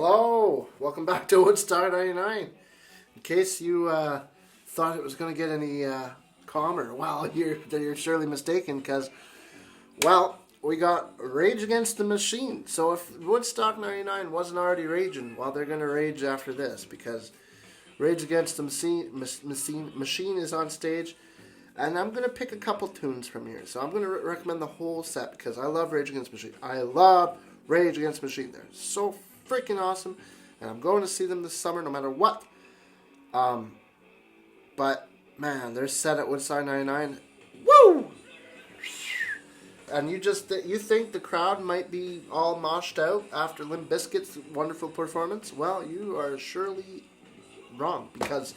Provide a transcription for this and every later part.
Hello, welcome back to Woodstock 99. In case you thought it was going to get any calmer, well, you're surely mistaken because, well, we got Rage Against the Machine. So if Woodstock 99 wasn't already raging, well, they're going to rage after this because Rage Against the Machine is on stage. And I'm going to pick a couple tunes from here. So I'm going to recommend the whole set because I love Rage Against the Machine. I love Rage Against the Machine. They're so freaking awesome. And I'm going to see them this summer no matter what. But, man, their set at Woodstock 99. Woo! And you think the crowd might be all moshed out after Limp Bizkit's wonderful performance? Well, you are surely wrong because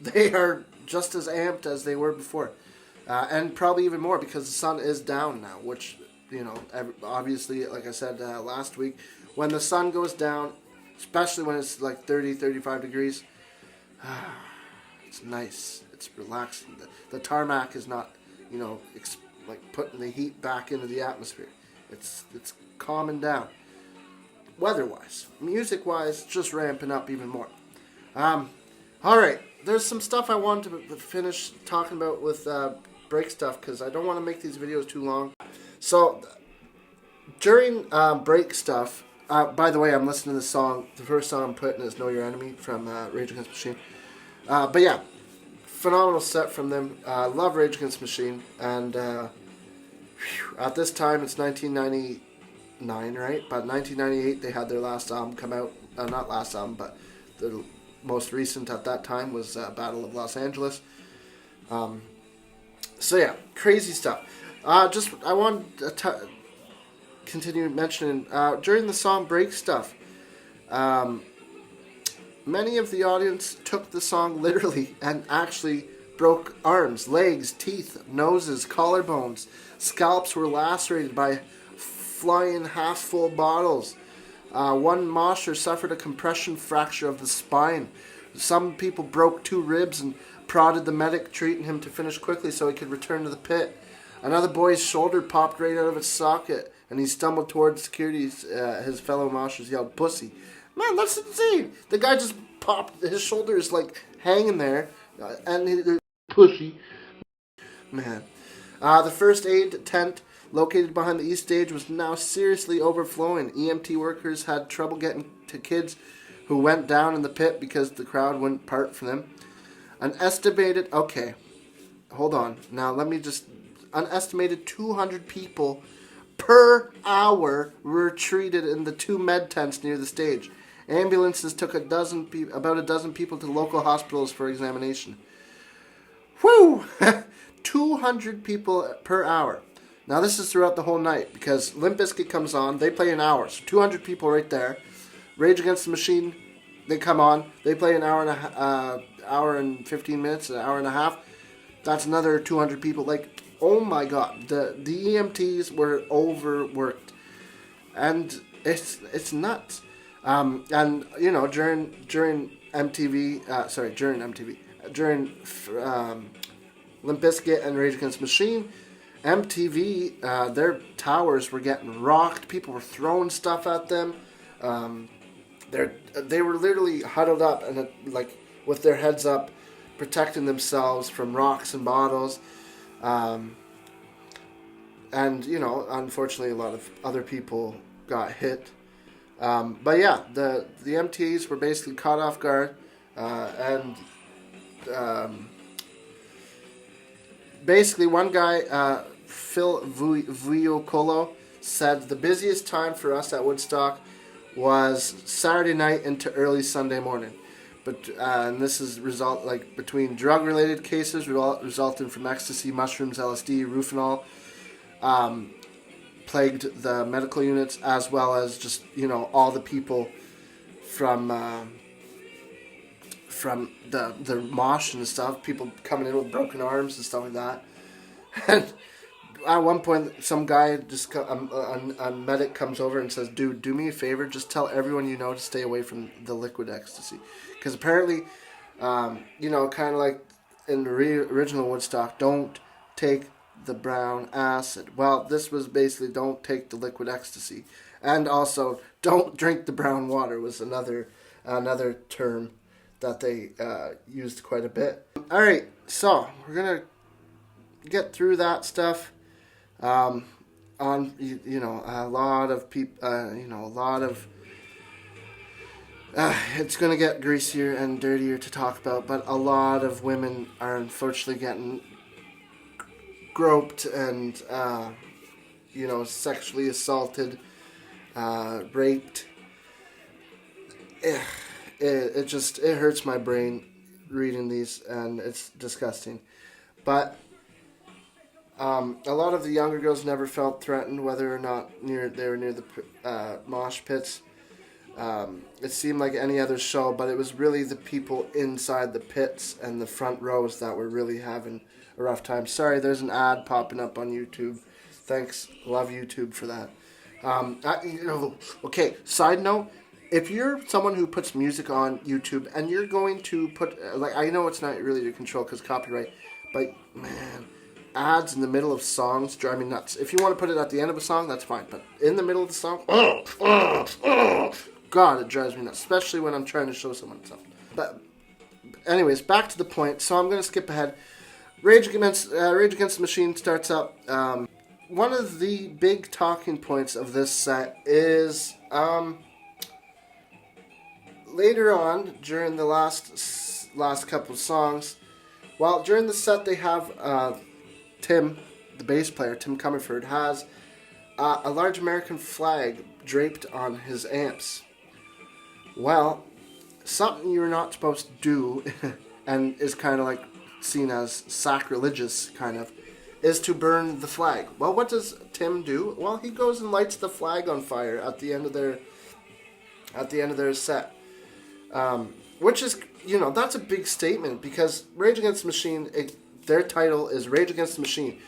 they are just as amped as they were before. And probably even more because the sun is down now, which, you know, obviously, like I said last week, when the sun goes down, especially when it's like 30, 35 degrees, it's nice. It's relaxing. The tarmac is not, you know, like putting the heat back into the atmosphere. It's calming down. Weather-wise. Music-wise, just ramping up even more. All right. There's some stuff I wanted to finish talking about with break stuff because I don't want to make these videos too long. So, during break stuff, by the way, I'm listening to the song. The first song I'm putting is Know Your Enemy from Rage Against the Machine. But yeah, phenomenal set from them. Love Rage Against the Machine. And at this time, it's 1999, right? But 1998, they had their last album come out. Not last album, but the most recent at that time was Battle of Los Angeles. So yeah, crazy stuff. I want to continue mentioning during the song break stuff. Many of the audience took the song literally and actually broke arms, legs, teeth, noses, collarbones. Scalps were lacerated by flying half-full bottles. One mosher suffered a compression fracture of the spine. Some people broke 2 ribs and prodded the medic, treating him to finish quickly so he could return to the pit. Another boy's shoulder popped right out of its socket, and he stumbled towards security. His fellow moshers yelled, "Pussy." Man, that's insane. The guy just popped. His shoulder is like hanging there, and pussy. Man. The first aid tent located behind the east stage was now seriously overflowing. EMT workers had trouble getting to kids who went down in the pit because the crowd wouldn't part for them. An estimated 200 people per hour were treated in the 2 med tents near the stage. Ambulances took about a dozen people to local hospitals for examination. Whew! 200 people per hour. Now, this is throughout the whole night because Limp Bizkit comes on. They play an hour. So 200 people right there. Rage Against the Machine, they come on. They play an hour and 15 minutes, an hour and a half. That's another 200 people. Like, oh my God. The EMTs were overworked. And it's nuts. And, you know, during Limp Bizkit and Rage Against the Machine, MTV, their towers were getting rocked. People were throwing stuff at them. They were literally huddled up and like with their heads up, protecting themselves from rocks and bottles. And you know, unfortunately, a lot of other people got hit. But yeah, the MTs were basically caught off guard, and basically, one guy, Phil Vuiocolo, said the busiest time for us at Woodstock was Saturday night into early Sunday morning. But and this is between drug-related cases resulting from ecstasy, mushrooms, LSD, Rufinol, plagued the medical units, as well as just, you know, all the people from the mosh and stuff, people coming in with broken arms and stuff like that. And at one point, some guy, a medic comes over and says, "Dude, do me a favor, just tell everyone you know to stay away from the liquid ecstasy." Because apparently, you know, kind of like in the original Woodstock, don't take the brown acid. Well, this was basically don't take the liquid ecstasy. And also, don't drink the brown water was another term that they used quite a bit. All right, so we're gonna get through that stuff. On a lot of people, a lot of. It's gonna get greasier and dirtier to talk about, but a lot of women are unfortunately getting groped and sexually assaulted, raped. It hurts my brain reading these, and it's disgusting. But a lot of the younger girls never felt threatened, whether or not they were near the mosh pits. It seemed like any other show, but it was really the people inside the pits and the front rows that were really having a rough time. Sorry, there's an ad popping up on YouTube. Thanks, love YouTube for that. Okay, side note, if you're someone who puts music on YouTube and you're going to put, I know it's not really your control because copyright, but man, ads in the middle of songs drive me nuts. If you want to put it at the end of a song, that's fine, but in the middle of the song, God, it drives me nuts, especially when I'm trying to show someone something. But anyways, back to the point, so I'm going to skip ahead. Rage Against the Machine starts up. One of the big talking points of this set is later on during the last couple of songs. Well, during the set they have Tim, the bass player, Tim Comerford, has a large American flag draped on his amps. Well, something you're not supposed to do, and is kind of like seen as sacrilegious, kind of, is to burn the flag. Well, what does Tim do? Well, he goes and lights the flag on fire at the end of their set, which is, that's a big statement, because Rage Against the Machine, their title is Rage Against the Machine.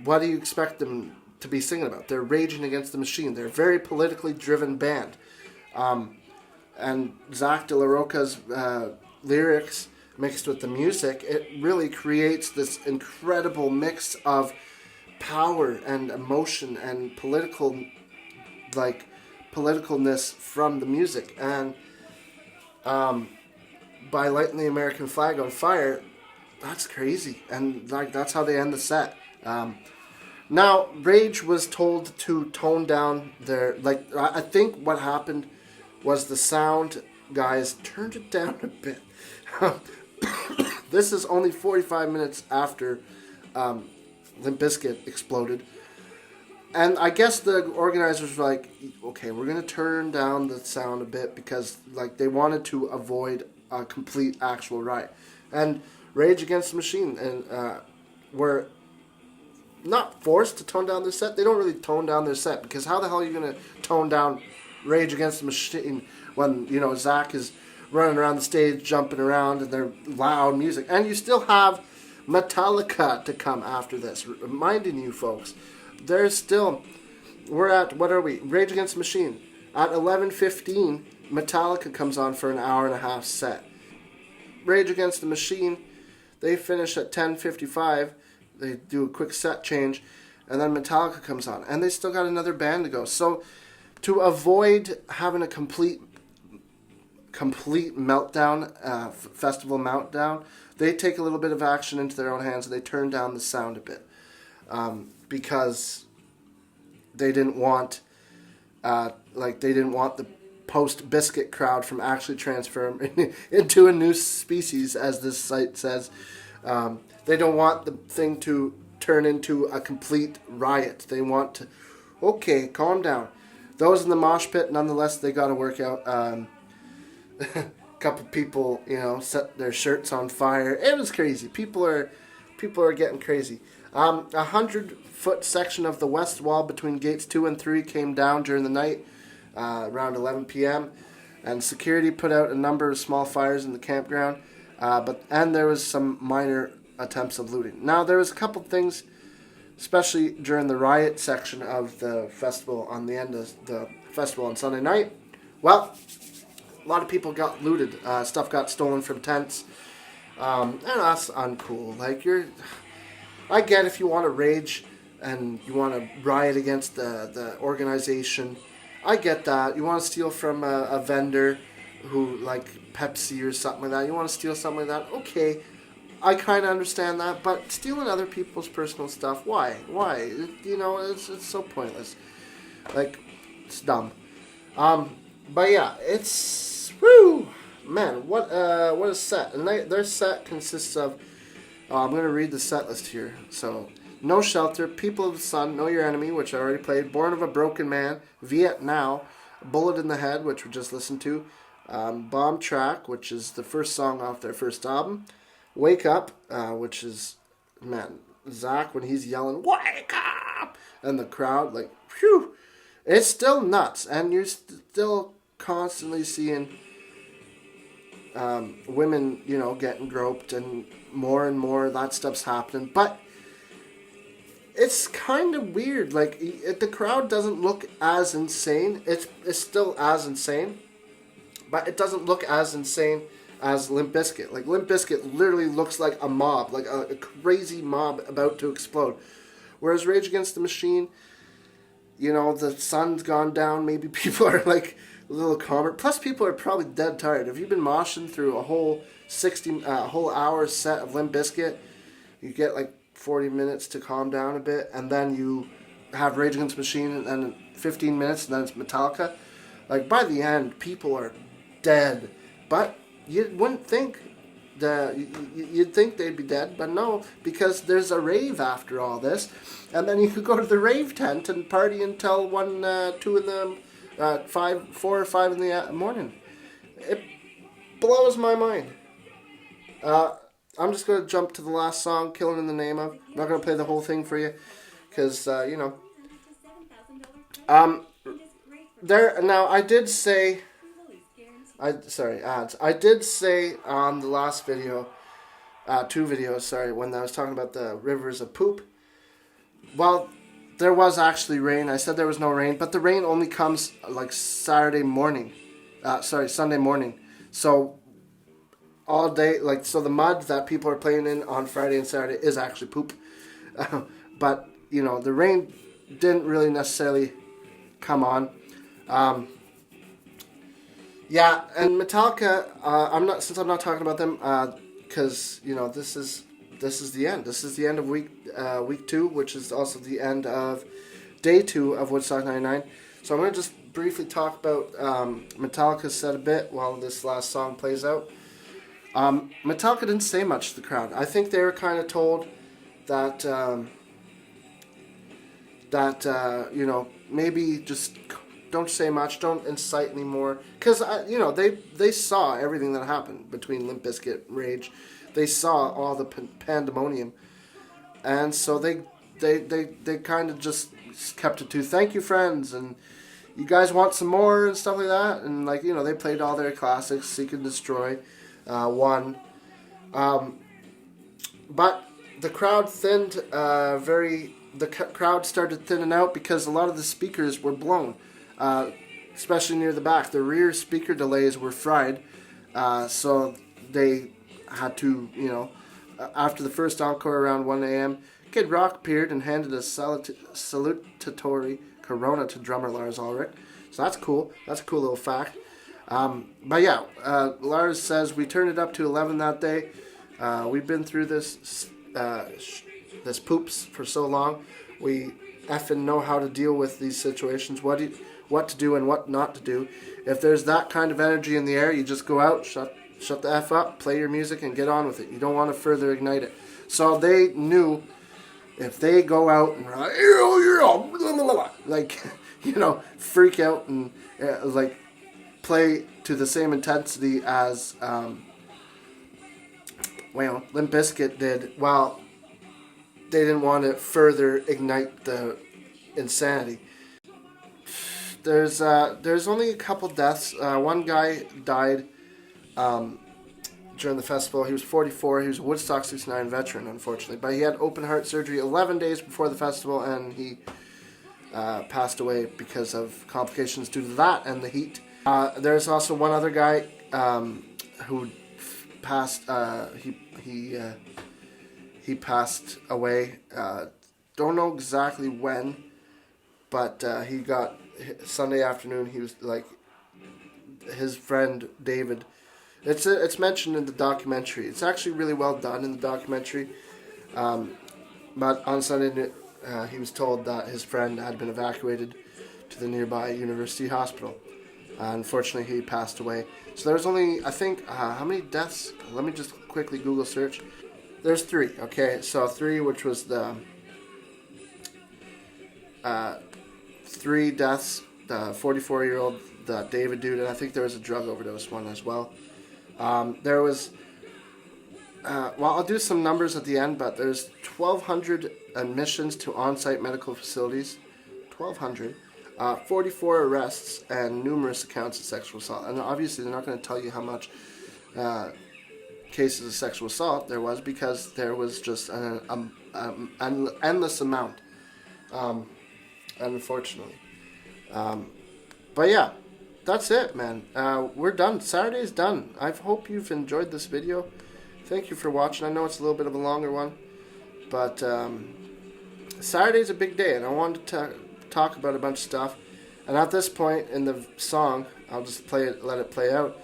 What do you expect them to be singing about? They're raging against the machine. They're a very politically driven band. And Zach De La Rocha's lyrics mixed with the music, it really creates this incredible mix of power and emotion and politicalness from the music. And by lighting the American flag on fire, that's crazy. And that's how they end the set. Now, Rage was told to tone down their, I think what happened was the sound guys turned it down a bit. This is only 45 minutes after Limp Bizkit exploded. And I guess the organizers were like, okay, we're going to turn down the sound a bit because they wanted to avoid a complete actual riot. And Rage Against the Machine were not forced to tone down their set. They don't really tone down their set, because how the hell are you going to tone down Rage Against the Machine when, Zach is running around the stage, jumping around, and they're loud music. And you still have Metallica to come after this. Reminding you folks, we're at, what are we? Rage Against the Machine. At 11:15, Metallica comes on for an hour and a half set. Rage Against the Machine, they finish at 10:55. They do a quick set change, and then Metallica comes on. And they still got another band to go. So to avoid having a complete meltdown, festival meltdown, they take a little bit of action into their own hands, and they turn down the sound a bit, because they didn't want the post-Biscuit crowd from actually transferring into a new species, as this site says. They don't want the thing to turn into a complete riot. They want to, okay, calm down. Those in the mosh pit, nonetheless, they got to work out. A couple people, set their shirts on fire. It was crazy. People are getting crazy. 100-foot section of the west wall between gates 2 and 3 came down during the night, around 11 p.m. And security put out a number of small fires in the campground. And there was some minor attempts of looting. Now, there was a couple things, especially during the riot section of the festival on the end of the festival on Sunday night. Well, a lot of people got looted. Stuff got stolen from tents. And that's uncool. I get if you want to rage and you want to riot against the organization. I get that. You want to steal from a vendor who, like Pepsi or something like that. You want to steal something like that. Okay, I kind of understand that. But stealing other people's personal stuff, why? Why? You know, it's so pointless. Like, it's dumb. But yeah, it's woo, man. What a set. And their set consists of. I'm gonna read the set list here. So, No Shelter, People of the Sun, Know Your Enemy, which I already played, Born of a Broken Man, Viet Now, Bullet in the Head, which we just listened to, Bomb Track, which is the first song off their first album, Wake Up, which is, man, Zach when he's yelling, Wake Up! And the crowd, like, phew! It's still nuts, and you're still constantly seeing women, you know, getting groped, and more that stuff's happening, but it's kind of weird. Like, the crowd doesn't look as insane. It's still as insane, but it doesn't look as insane as Limp Bizkit. Like, Limp Bizkit literally looks like a mob, like a crazy mob about to explode. Whereas Rage Against the Machine, you know, the sun's gone down. Maybe people are like a little calmer. Plus, people are probably dead tired. If you've been moshing through a whole whole hour set of Limp Bizkit, you get like 40 minutes to calm down a bit, and then you have Rage Against the Machine, and then 15 minutes, and then it's Metallica. Like, by the end, people are dead. But you wouldn't think that you'd think they'd be dead, but no, because there's a rave after all this, and then you could go to the rave tent and party until 4 or 5 in the morning. It blows my mind. I'm just going to jump to the last song, Killing in the Name of. I'm not going to play the whole thing for you, because, you know. Now, I did say, ads. I did say on the last video, 2 videos, sorry, when I was talking about the rivers of poop. Well, there was actually rain. I said there was no rain, but the rain only comes, like, Sunday morning. So, all day, like, so the mud that people are playing in on Friday and Saturday is actually poop. But, you know, the rain didn't really necessarily come on. Yeah, and Metallica, I'm not talking about them, because, you know, this is the end. This is the end of week 2, which is also the end of day 2 of Woodstock 99. So I'm going to just briefly talk about Metallica's set a bit while this last song plays out. Metallica didn't say much to the crowd. I think they were kind of told that you know, maybe just don't say much, don't incite anymore, because you know, they saw everything that happened between Limp Bizkit and Rage. They saw all the pandemonium, and so they kind of just kept it to thank you, friends, and you guys want some more and stuff like that, and, like, you know, they played all their classics, Seek and Destroy. But the crowd thinned the crowd started thinning out because a lot of the speakers were blown, especially near the back. The rear speaker delays were fried, so they had to, you know, after the first encore around 1 a.m., Kid Rock appeared and handed a salutatory Corona to drummer Lars Ulrich. So that's cool. That's a cool little fact. But yeah, Lars says, we turned it up to 11 that day. We've been through this poops for so long. We effing know how to deal with these situations, what to do and what not to do. If there's that kind of energy in the air, you just go out, shut the F up, play your music, and get on with it. You don't want to further ignite it. So they knew if they go out and like, you know, freak out and like play to the same intensity as Limp Bizkit did, well, they didn't want to further ignite the insanity. There's only a couple deaths. One guy died during the festival. He was 44. He was a Woodstock 69 veteran, unfortunately. But he had open heart surgery 11 days before the festival, and he passed away because of complications due to that and the heat. There's also one other guy who passed. He passed away don't know exactly when, but he got Sunday afternoon. He was like his friend David. It's mentioned in the documentary. It's actually really well done in the documentary. But on Sunday, he was told that his friend had been evacuated to the nearby university hospital. Unfortunately, he passed away. So there was only, I think, how many deaths? Let me just quickly Google search. There's 3. Okay, so 3, which was the 3 deaths. The 44-year-old, the David dude, and I think there was a drug overdose one as well. There was, well, I'll do some numbers at the end, but there's 1,200 admissions to on-site medical facilities. 1,200. 44 arrests and numerous accounts of sexual assault. And obviously they're not going to tell you how much cases of sexual assault there was, because there was just an endless amount, unfortunately. But yeah, that's it, man. We're done. Saturday's done. I hope you've enjoyed this video. Thank you for watching. I know it's a little bit of a longer one, but Saturday's a big day, and I wanted to talk about a bunch of stuff. And at this point in the song, I'll just play it, let it play out.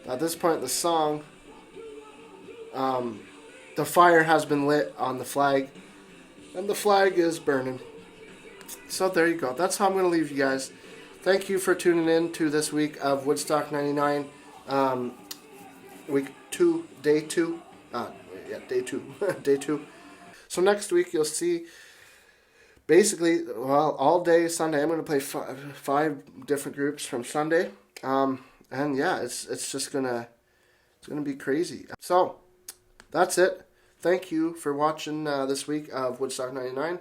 At this point in the song, the fire has been lit on the flag, and the flag is burning. So there you go. That's how I'm going to leave you guys. Thank you for tuning in to this week of Woodstock 99, week 2, day 2. Day 2. Day 2. So next week you'll see, basically, well, all day Sunday, I'm going to play 5 different groups from Sunday. And yeah, it's just going to be crazy. So that's it. Thank you for watching this week of Woodstock 99.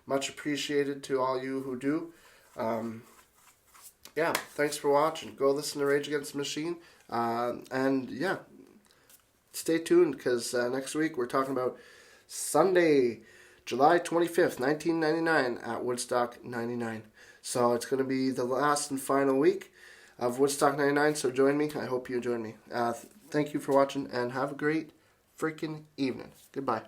Much appreciated to all you who do. Yeah, thanks for watching. Go listen to Rage Against the Machine. And yeah, stay tuned, because next week we're talking about Sunday, July 25th, 1999 at Woodstock 99. So it's going to be the last and final week of Woodstock 99, so join me. I hope you join me. Thank you for watching, and have a great freaking evening. Goodbye.